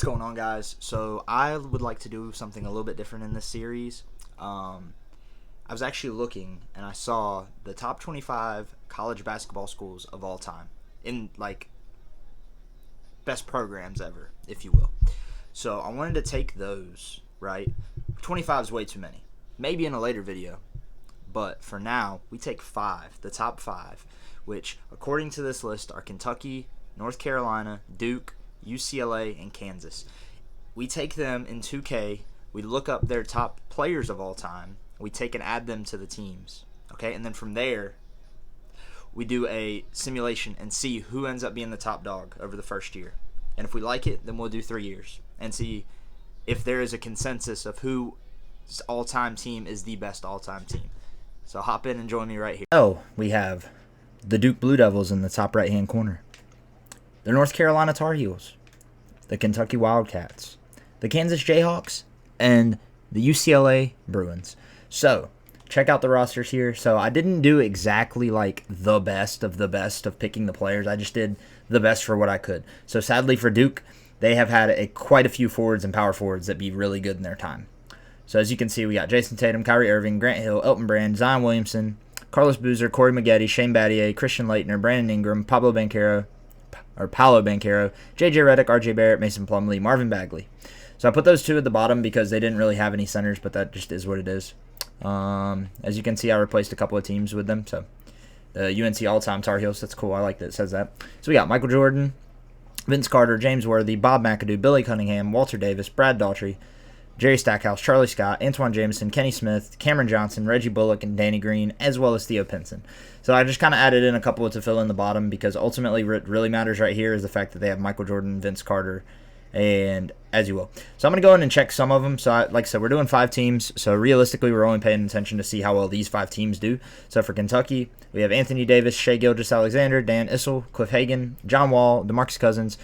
What's going on, guys? So I would like to do something a little bit different in this series. I was actually looking and I saw the top 25 college basketball schools of all time in like best programs ever, if you will. So I wanted to take those, right? 25 is way too many. Maybe in a later video. But for now, we take the top five, which according to this list are Kentucky, North Carolina, Duke, UCLA, and Kansas. We take them in 2K. We look up their top players of all time. We take and add them to the teams. Okay, and then from there, we do a simulation and see who ends up being the top dog over the first year. And if we like it, then we'll do 3 years and see if there is a consensus of whose all-time team is the best all-time team. So hop in and join me right here. Oh, we have the Duke Blue Devils in the top right-hand corner, the North Carolina Tar Heels, the Kentucky Wildcats, the Kansas Jayhawks, and the UCLA Bruins. So check out the rosters here. So I didn't do exactly like the best of picking the players. I just did the best for what I could. So sadly for Duke, they have had quite a few forwards and power forwards that be really good in their time. So as you can see, we got Jason Tatum, Kyrie Irving, Grant Hill, Elton Brand, Zion Williamson, Carlos Boozer, Corey Maggette, Shane Battier, Christian Laettner, Brandon Ingram, Paolo Banchero, J.J. Redick, R.J. Barrett, Mason Plumlee, Marvin Bagley. So I put those two at the bottom because they didn't really have any centers, but that just is what it is. As you can see, I replaced a couple of teams with them. So the UNC all-time Tar Heels, that's cool. I like that it says that. So we got Michael Jordan, Vince Carter, James Worthy, Bob McAdoo, Billy Cunningham, Walter Davis, Brad Daughtry, Jerry Stackhouse, Charlie Scott, Antoine Jameson, Kenny Smith, Cameron Johnson, Reggie Bullock, and Danny Green, as well as Theo Pinson. So I just kind of added in a couple to fill in the bottom because ultimately what really matters right here is the fact that they have Michael Jordan, Vince Carter, and as you will. So I'm going to go in and check some of them. So like I said, we're doing 5 teams. So realistically, we're only paying attention to see how well these 5 teams do. So for Kentucky, we have Anthony Davis, Shai Gilgeous-Alexander, Dan Issel, Cliff Hagan, John Wall, DeMarcus Cousins,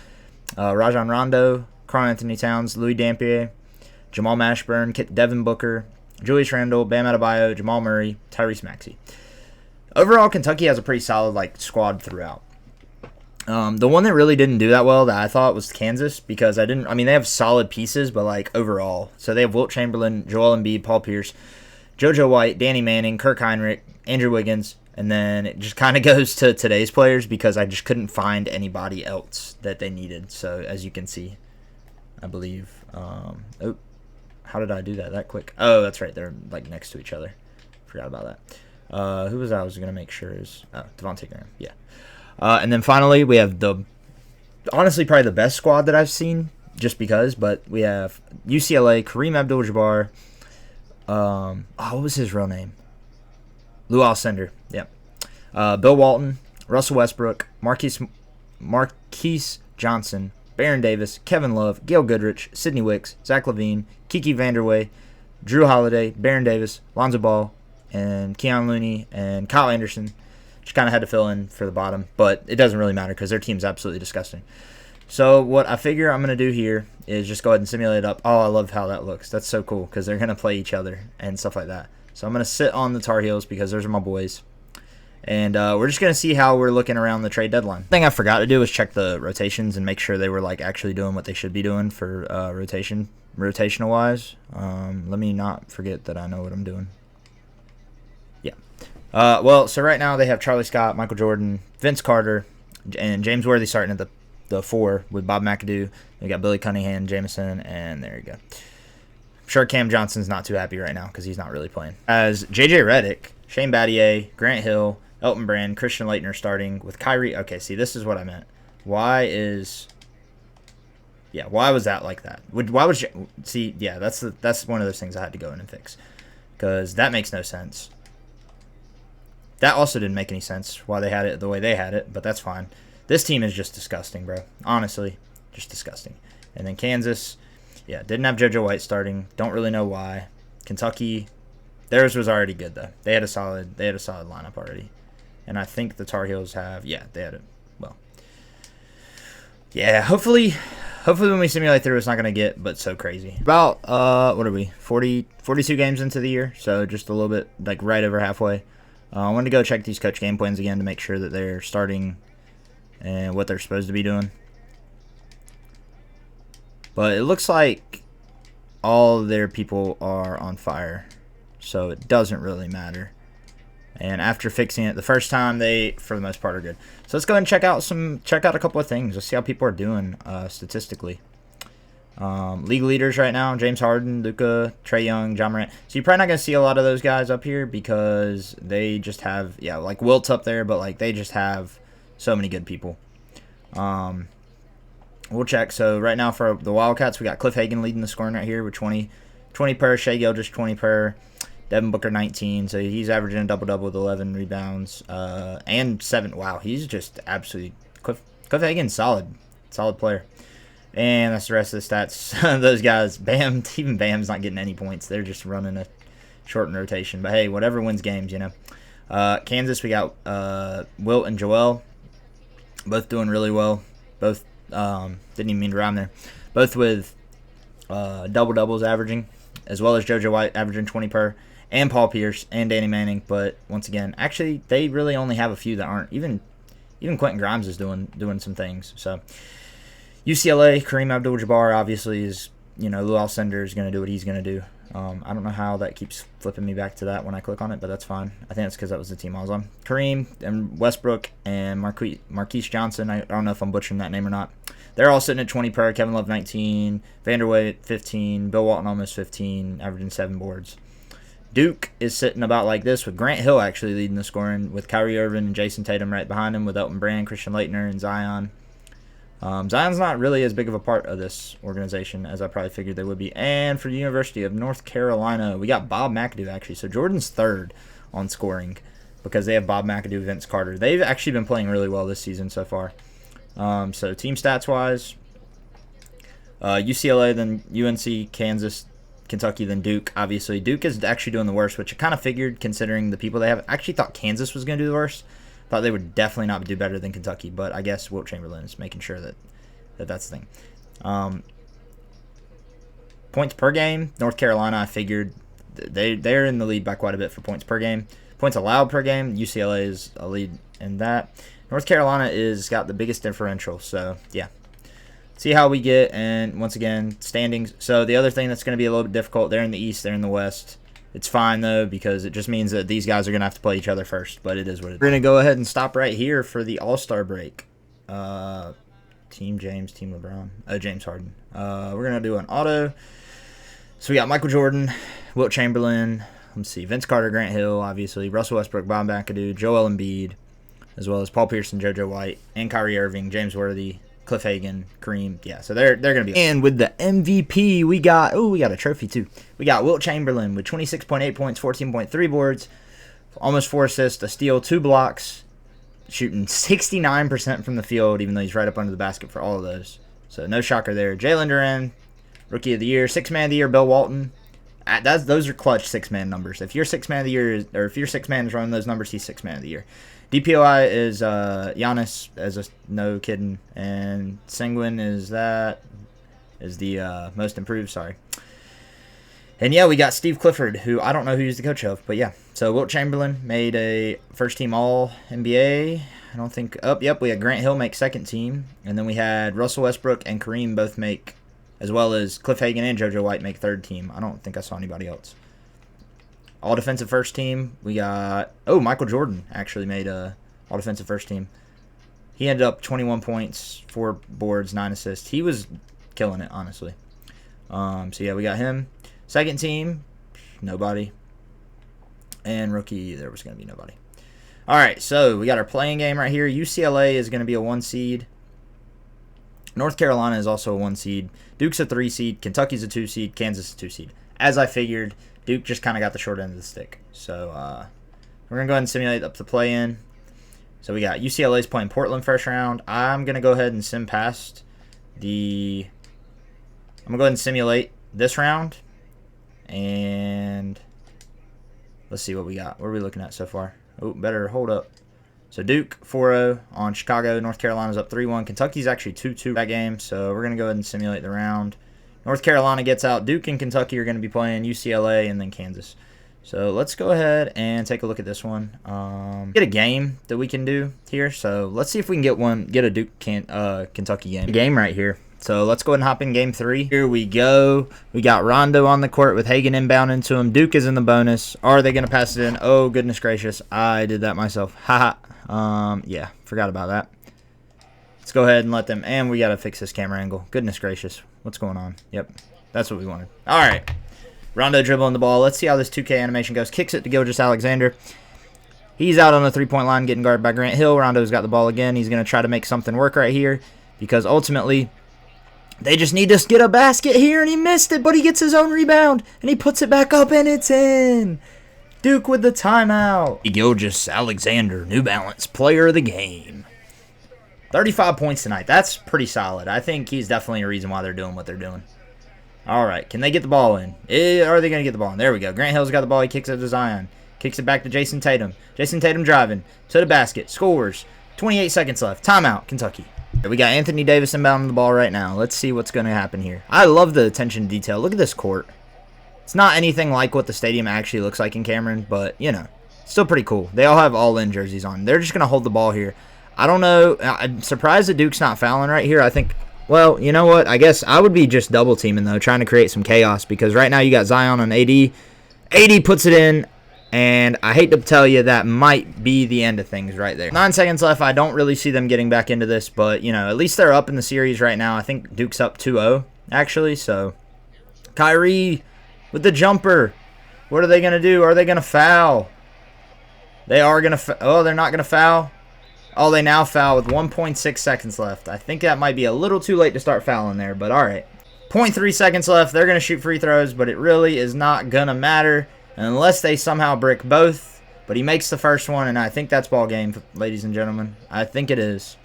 Rajon Rondo, Karl Anthony Towns, Louis Dampier, Jamal Mashburn, Devin Booker, Julius Randle, Bam Adebayo, Jamal Murray, Tyrese Maxey. Overall, Kentucky has a pretty solid squad throughout. The one that really didn't do that well that I thought was Kansas because they have solid pieces, but overall. So they have Wilt Chamberlain, Joel Embiid, Paul Pierce, JoJo White, Danny Manning, Kirk Heinrich, Andrew Wiggins, and then it just kind of goes to today's players because I just couldn't find anybody else that they needed. So as you can see, I believe. How did I do that quick? Oh, that's right. They're next to each other. Forgot about that. Who was I was going to make sure is Devontae Graham. Yeah. And then finally, we have honestly probably the best squad that I've seen just because, but we have UCLA, Kareem Abdul-Jabbar. What was his real name? Lou Alcindor. Yeah. Bill Walton, Russell Westbrook, Marquise Johnson, Baron Davis, Kevin Love, Gail Goodrich, Sidney Wicks, Zach LaVine, Kiki Vanderway, Drew Holiday, Baron Davis, Lonzo Ball, and Keon Looney, and Kyle Anderson. Just kind of had to fill in for the bottom, but it doesn't really matter because their team's absolutely disgusting. So what I figure I'm going to do here is just go ahead and simulate it up. Oh, I love how that looks. That's so cool because they're going to play each other and stuff like that. So I'm going to sit on the Tar Heels because those are my boys. And we're just going to see how we're looking around the trade deadline. The thing I forgot to do was check the rotations and make sure they were actually doing what they should be doing for rotational wise. Let me not forget that I know what I'm doing. Yeah. So right now they have Charlie Scott, Michael Jordan, Vince Carter, and James Worthy starting at the 4 with Bob McAdoo. We got Billy Cunningham, Jameson, and there you go. I'm sure Cam Johnson's not too happy right now because he's not really playing. As J.J. Redick, Shane Battier, Grant Hill, Elton Brand, Christian Laettner starting with Kyrie. Okay, see, this is what I meant. Why was that like that? That's one of those things I had to go in and fix because that makes no sense. That also didn't make any sense why they had it the way they had it, but that's fine. This team is just disgusting, bro. Honestly, just disgusting. And then Kansas, didn't have JoJo White starting. Don't really know why. Kentucky, theirs was already good though. They had a solid lineup already. And I think the Tar Heels have, they had it. Well, hopefully when we simulate through, it's not going to get but so crazy. About, what are we, 42 games into the year, so just a little bit, right over halfway. I wanted to go check these coach game plans again to make sure that they're starting and what they're supposed to be doing. But it looks like all their people are on fire, so it doesn't really matter. And after fixing it the first time, they, for the most part, are good. So let's go ahead and check out a couple of things. Let's see how people are doing statistically. League leaders right now: James Harden, Luka, Trae Young, John Morant. So you're probably not going to see a lot of those guys up here because they just have, yeah, like Wilt's up there, but like they just have so many good people. We'll check. So right now for the Wildcats, we got Cliff Hagan leading the scoring right here with 20 per. Shai Gilgeous 20 per. Devin Booker 19, so he's averaging a double-double with 11 rebounds and 7. Wow, he's just absolutely Cliff Hagan's solid player. And that's the rest of the stats. Those guys, Bam, even Bam's not getting any points. They're just running a shortened rotation. But hey, whatever wins games, you know. Kansas, we got Wilt and Joel, both doing really well. Both didn't even mean to rhyme there. Both with double-doubles averaging, as well as JoJo White averaging 20 per. And Paul Pierce and Danny Manning, but once again, actually, they really only have a few that aren't. Even Quentin Grimes is doing some things. So UCLA, Kareem Abdul-Jabbar obviously is, you know, Lou Alcindor is going to do what he's going to do. I don't know how that keeps flipping me back to that when I click on it, but that's fine. I think it's because that was the team I was on. Kareem and Westbrook and Marquise Johnson. I don't know if I'm butchering that name or not. They're all sitting at 20 per. Kevin Love 19, Vanderwayt 15, Bill Walton almost 15, averaging 7 boards. Duke is sitting about like this with Grant Hill actually leading the scoring with Kyrie Irving and Jason Tatum right behind him with Elton Brand, Christian Laettner, and Zion. Zion's not really as big of a part of this organization as I probably figured they would be. And for the University of North Carolina, we got Bob McAdoo actually. So Jordan's third on scoring because they have Bob McAdoo, Vince Carter. They've actually been playing really well this season so far. So team stats-wise, UCLA, then UNC, Kansas, Kentucky, then Duke. Obviously, Duke is actually doing the worst, which I kind of figured considering the people they have. I actually thought Kansas was going to do the worst. Thought they would definitely not do better than Kentucky, but I guess Wilt Chamberlain is making sure that's the thing. Points per game, North Carolina, I figured they're in the lead by quite a bit for points per game. Points allowed per game, UCLA is a lead in that. North Carolina is got the biggest differential, so yeah. See how we get, and once again, standings. So the other thing that's going to be a little bit difficult, they're in the East, they're in the West. It's fine, though, because it just means that these guys are going to have to play each other first, but it is what it is. We're going to go ahead and stop right here for the All-Star break. Team James, Team LeBron. James Harden. We're going to do an auto. So we got Michael Jordan, Wilt Chamberlain, let's see, Vince Carter, Grant Hill, obviously, Russell Westbrook, Bob McAdoo, Joel Embiid, as well as Paul Pierce and JoJo White, and Kyrie Irving, James Worthy, Cliff Hagan, Kareem. Yeah, so they're going to be. And with the MVP, we got a trophy too. We got Wilt Chamberlain with 26.8 points, 14.3 boards, almost 4 assists, a steal, 2 blocks, shooting 69% from the field, even though he's right up under the basket for all of those. So no shocker there. Jalen Duren, Rookie of the Year, 6th Man of the Year, Bill Walton. Those are clutch 6-man numbers. If your 6th Man of the Year, or if your 6th man is running those numbers, he's 6th Man of the Year. DPOI is Giannis, no kidding, and Sengun is the most improved. Sorry. And yeah, we got Steve Clifford, who I don't know who he's the coach of, but yeah. So Wilt Chamberlain made a first-team All-NBA. I don't think. Yep. We had Grant Hill make second team, and then we had Russell Westbrook and Kareem both make, as well as Cliff Hagan and JoJo White make third team. I don't think I saw anybody else. All defensive first team. We got Michael Jordan actually made a all defensive first team. He ended up 21 points, 4 boards, 9 assists. He was killing it, honestly. So yeah, we got him. Second team, nobody. And rookie, there was going to be nobody. All right, so we got our playing game right here. UCLA is going to be a 1 seed. North Carolina is also a 1 seed. Duke's a 3 seed. Kentucky's a 2 seed. Kansas is a 2 seed. As I figured, Duke just kind of got the short end of the stick. So we're going to go ahead and simulate up the play-in. So we got UCLA's playing Portland first round. I'm going to go ahead and sim past the... I'm going to go ahead and simulate this round. And let's see what we got. What are we looking at so far? Oh, better hold up. So Duke 4-0 on Chicago. North Carolina's up 3-1. Kentucky's actually 2-2 that game. So we're going to go ahead and simulate the round. North Carolina gets out. Duke and Kentucky are going to be playing UCLA and then Kansas. So let's go ahead and take a look at this one. Get a game that we can do here. So let's see if we can get a Duke Kentucky game right here. So let's go ahead and hop in game 3. Here we go. We got Rondo on the court with Hagan inbound into him. Duke is in the bonus. Are they going to pass it in? Oh, goodness gracious. I did that myself. Haha. Yeah, forgot about that. Let's go ahead and let them. And we got to fix this camera angle. Goodness gracious. What's going on? Yep, that's what we wanted. All right. Rondo dribbling the ball. Let's see how this 2K animation goes. Kicks it to Gilgeous-Alexander. He's out on the three-point line getting guarded by Grant Hill. Rondo's got the ball again. He's going to try to make something work right here because ultimately they just need to get a basket here, and he missed it, but he gets his own rebound, and he puts it back up, and it's in. Duke with the timeout. Gilgeous-Alexander, New Balance Player of the Game. 35 points tonight. That's pretty solid. I think he's definitely a reason why they're doing what they're doing. All right, can they get the ball in? Are they going to get the ball in? There we go. Grant Hill's got the ball. He kicks it to Zion. Kicks it back to Jason Tatum. Jason Tatum driving to the basket. Scores. 28 seconds left. Timeout, Kentucky. We got Anthony Davis inbounding the ball right now. Let's see what's going to happen here. I love the attention to detail. Look at this court. It's not anything like what the stadium actually looks like in Cameron, but, you know, still pretty cool. They all have all-in jerseys on. They're just going to hold the ball here. I don't know. I'm surprised that Duke's not fouling right here. I think, well, you know what? I guess I would be just double-teaming, though, trying to create some chaos because right now you got Zion on AD. AD puts it in. And I hate to tell you, that might be the end of things right there. 9 seconds left. I don't really see them getting back into this. But, you know, at least they're up in the series right now. I think Duke's up 2-0, actually. So, Kyrie with the jumper. What are they going to do? Are they going to foul? They are going to oh, they're not going to foul. Oh, they now foul with 1.6 seconds left. I think that might be a little too late to start fouling there. But, all right. 0.3 seconds left. They're going to shoot free throws. But it really is not going to matter. Unless they somehow brick both. But he makes the first one, and I think that's ball game, ladies and gentlemen. I think it is.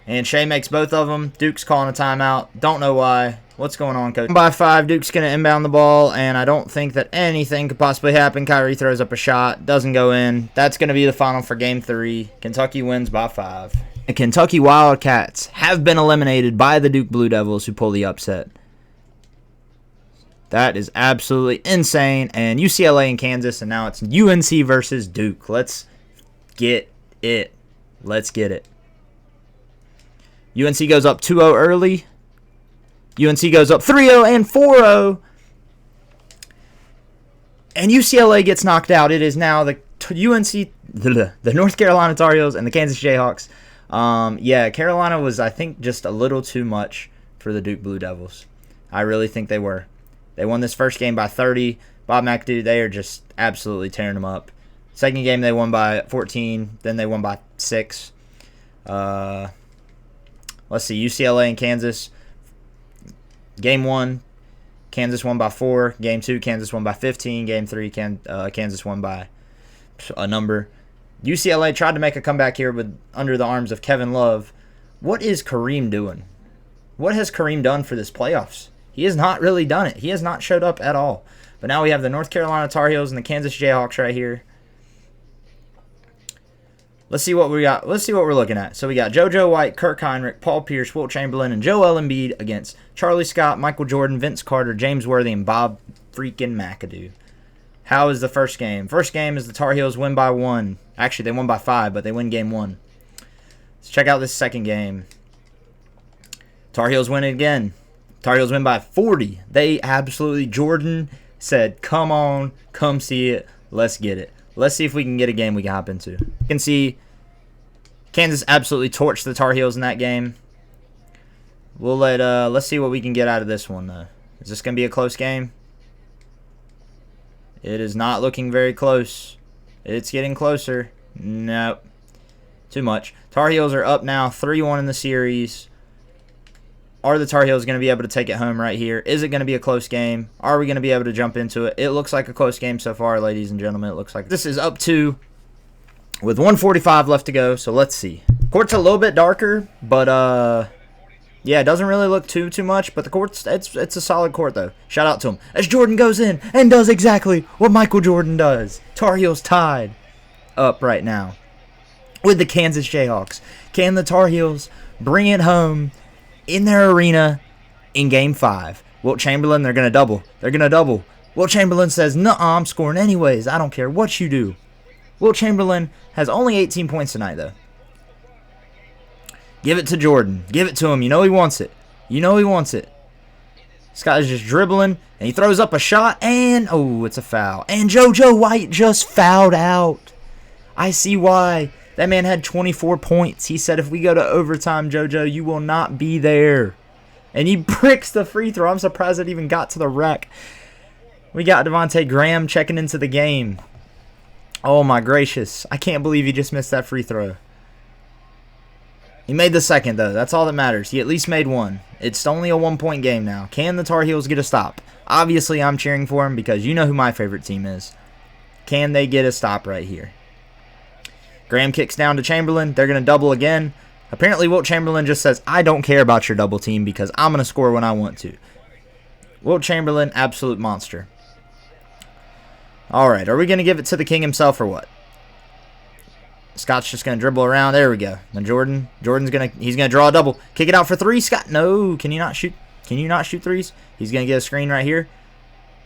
And Shea makes both of them. Duke's calling a timeout. Don't know why. What's going on, coach? By 5, Duke's going to inbound the ball, and I don't think that anything could possibly happen. Kyrie throws up a shot. Doesn't go in. That's going to be the final for Game 3. Kentucky wins by 5. The Kentucky Wildcats have been eliminated by the Duke Blue Devils, who pull the upset. That is absolutely insane. And UCLA and Kansas, and now it's UNC versus Duke. Let's get it. Let's get it. UNC goes up 2-0 early. UNC goes up 3-0 and 4-0. And UCLA gets knocked out. It is now the the North Carolina Tar Heels and the Kansas Jayhawks. Yeah, Carolina was, I think, just a little too much for the Duke Blue Devils. I really think they were. They won this first game by 30. Bob McAdoo, they are just absolutely tearing them up. Second game, they won by 14. Then they won by 6. Let's see, UCLA and Kansas. Game 1, Kansas won by 4. Game 2, Kansas won by 15. Game 3, Kansas won by a number. UCLA tried to make a comeback here with under the arms of Kevin Love. What is Kareem doing? What has Kareem done for this playoffs? He has not really done it. He has not showed up at all. But now we have the North Carolina Tar Heels and the Kansas Jayhawks right here. Let's see what we got. Let's see what we're looking at. So we got JoJo White, Kirk Heinrich, Paul Pierce, Wilt Chamberlain, and Joel Embiid against Charlie Scott, Michael Jordan, Vince Carter, James Worthy, and Bob freaking McAdoo. How is the first game? First game is the Tar Heels win by 1. Actually, they won by 5, but they win game 1. Let's check out this second game. Tar Heels win it again. Tar Heels win by 40. They absolutely, Jordan said, come on, come see it. Let's get it. Let's see if we can get a game we can hop into. You can see Kansas absolutely torched the Tar Heels in that game. Let's see what we can get out of this one, though. Is this going to be a close game? It is not looking very close. It's getting closer. Nope. Too much. Tar Heels are up now, 3-1 in the series. Are the Tar Heels going to be able to take it home right here? Is it going to be a close game? Are we going to be able to jump into it? It looks like a close game so far, ladies and gentlemen. It looks like this is up 2 with 1:45 left to go, so let's see. Court's a little bit darker, but yeah, it doesn't really look too much, but the court's it's a solid court though. Shout out to him. As Jordan goes in and does exactly what Michael Jordan does. Tar Heels tied up right now with the Kansas Jayhawks. Can the Tar Heels bring it home in their arena in Game 5? Wilt Chamberlain, they're going to double. They're going to double. Wilt Chamberlain says, nuh-uh, I'm scoring anyways. I don't care what you do. Wilt Chamberlain has only 18 points tonight, though. Give it to Jordan. Give it to him. You know he wants it. You know he wants it. Scott is just dribbling, and he throws up a shot, and, oh, it's a foul. And JoJo White just fouled out. I see why. That man had 24 points. He said, if we go to overtime, JoJo, you will not be there. And he bricks the free throw. I'm surprised it even got to the rack. We got Devontae Graham checking into the game. Oh, my gracious. I can't believe he just missed that free throw. He made the second, though. That's all that matters. He at least made one. It's only a one-point game now. Can the Tar Heels get a stop? Obviously, I'm cheering for him because you know who my favorite team is. Can they get a stop right here? Graham kicks down to Chamberlain. They're going to double again. Apparently, Wilt Chamberlain just says, I don't care about your double team because I'm going to score when I want to. Wilt Chamberlain, absolute monster. All right, are we going to give it to the king himself or what? Scott's just going to dribble around. There we go. Then Jordan's going to draw a double. Kick it out for three. Scott, no. Can you not shoot? Can you not shoot threes? He's going to get a screen right here.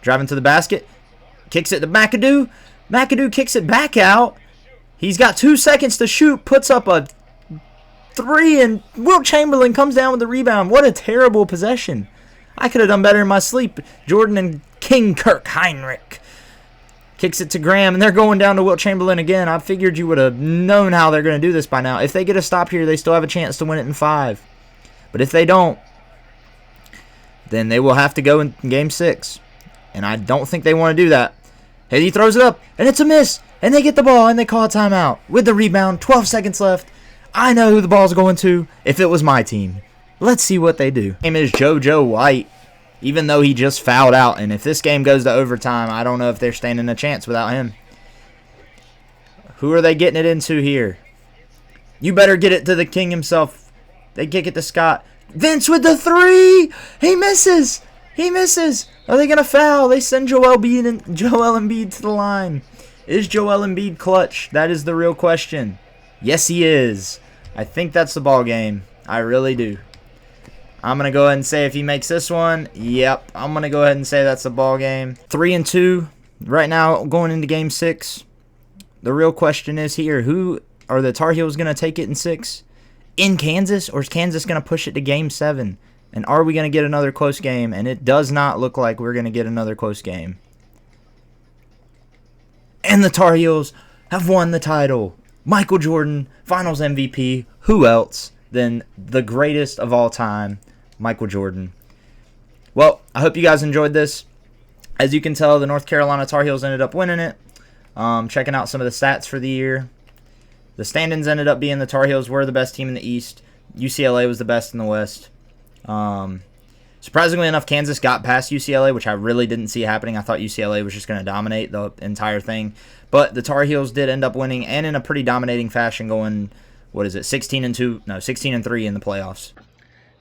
Driving to the basket. Kicks it to McAdoo. McAdoo kicks it back out. He's got 2 seconds to shoot. Puts up a three, and Wilt Chamberlain comes down with the rebound. What a terrible possession. I could have done better in my sleep. Jordan and King Kirk Heinrich. Kicks it to Graham, and they're going down to Wilt Chamberlain again. I figured you would have known how they're going to do this by now. If they get a stop here, they still have a chance to win it in 5. But if they don't, then they will have to go in Game 6. And I don't think they want to do that. Hey, he throws it up, and it's a miss. And they get the ball, and they call a timeout. With the rebound, 12 seconds left. I know who the ball's going to if it was my team. Let's see what they do. His name is JoJo White, even though he just fouled out. And if this game goes to overtime, I don't know if they're standing a chance without him. Who are they getting it into here? You better get it to the king himself. They kick it to Scott. Vince with the three. He misses. He misses. Are they going to foul? They send Joel Embiid to the line. Is Joel Embiid clutch? That is the real question. Yes, he is. I think that's the ball game. I really do. I'm going to go ahead and say if he makes this one, yep. I'm going to go ahead and say that's the ball game. 3-2 right now going into Game 6. The real question is here, who are the Tar Heels going to take it in 6? In Kansas, or is Kansas going to push it to Game 7? And are we going to get another close game? And it does not look like we're going to get another close game. And the Tar Heels have won the title. Michael Jordan, Finals MVP. Who else than the greatest of all time, Michael Jordan? Well, I hope you guys enjoyed this. As you can tell, the North Carolina Tar Heels ended up winning it. Checking out some of the stats for the year. The standings ended up being the Tar Heels were the best team in the East. UCLA was the best in the West. Surprisingly enough, Kansas got past UCLA, which I really didn't see happening. I thought UCLA was just going to dominate the entire thing. But the Tar Heels did end up winning, and in a pretty dominating fashion, going, 16-2? No, 16-3 in the playoffs.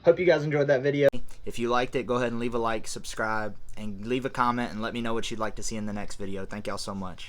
Hope you guys enjoyed that video. If you liked it, go ahead and leave a like, subscribe, and leave a comment, and let me know what you'd like to see in the next video. Thank y'all so much.